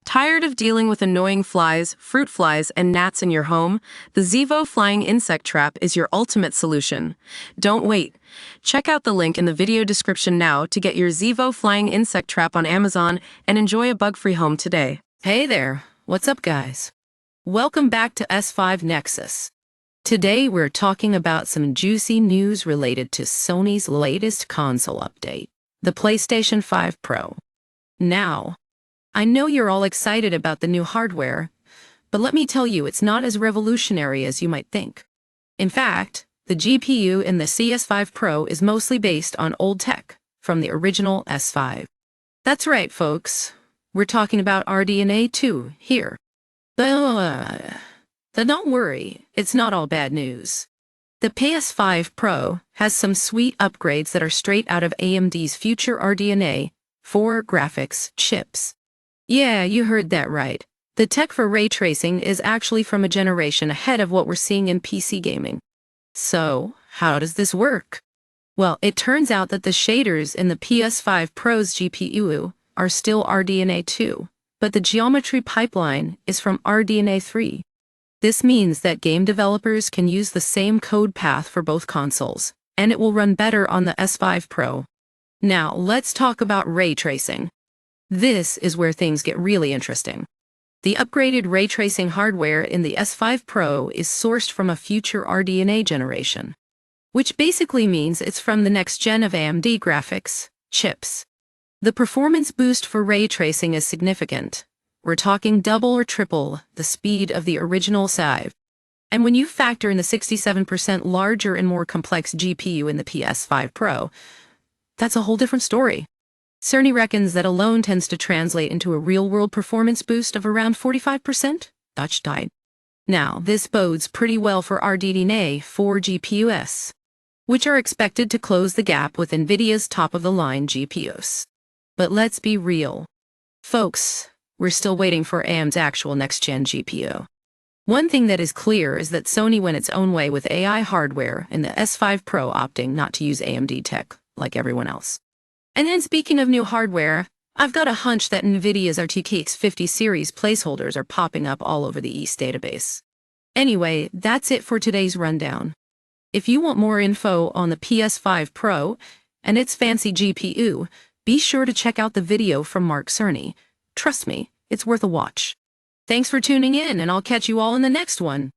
Tired of dealing with annoying flies, fruit flies, and gnats in your home? The Zevo Flying Insect Trap is your ultimate solution. Don't wait. Check out the link in the video description now to get your Zevo Flying Insect Trap on Amazon and enjoy a bug-free home today. Hey there, what's up guys? Welcome back to S5 Nexus. Today we're talking about some juicy news related to Sony's latest console update, the PlayStation 5 Pro. Now, I know you're all excited about the new hardware, but let me tell you it's not as revolutionary as you might think. In fact, the GPU in the PS5 Pro is mostly based on old tech from the original S5. That's right, folks. We're talking about RDNA 2 here. But don't worry, it's not all bad news. The PS5 Pro has some sweet upgrades that are straight out of AMD's future RDNA 4 graphics chips. Yeah, you heard that right. The tech for ray tracing is actually from a generation ahead of what we're seeing in PC gaming. So, how does this work? Well, it turns out that the shaders in the PS5 Pro's GPU are still RDNA 2, but the geometry pipeline is from RDNA 3. This means that game developers can use the same code path for both consoles, and it will run better on the S5 Pro. Now, let's talk about ray tracing. This is where things get really interesting. The upgraded ray tracing hardware in the S5 Pro is sourced from a future RDNA generation, which basically means it's from the next gen of AMD graphics chips. The performance boost for ray tracing is significant. We're talking double or triple the speed of the original S5. And when you factor in the 67% larger and more complex GPU in the PS5 Pro, that's a whole different story. Sony reckons that alone tends to translate into a real-world performance boost of around 45%. Dutch died. Now, this bodes pretty well for RDNA 4 GPUs, which are expected to close the gap with NVIDIA's top-of-the-line GPUs. But let's be real. Folks, we're still waiting for AMD's actual next-gen GPU. One thing that is clear is that Sony went its own way with AI hardware in the S5 Pro, opting not to use AMD tech like everyone else. And then speaking of new hardware, I've got a hunch that NVIDIA's RTX 50 series placeholders are popping up all over the East database. Anyway, that's it for today's rundown. If you want more info on the PS5 Pro and its fancy GPU, be sure to check out the video from Mark Cerny. Trust me, it's worth a watch. Thanks for tuning in, and I'll catch you all in the next one.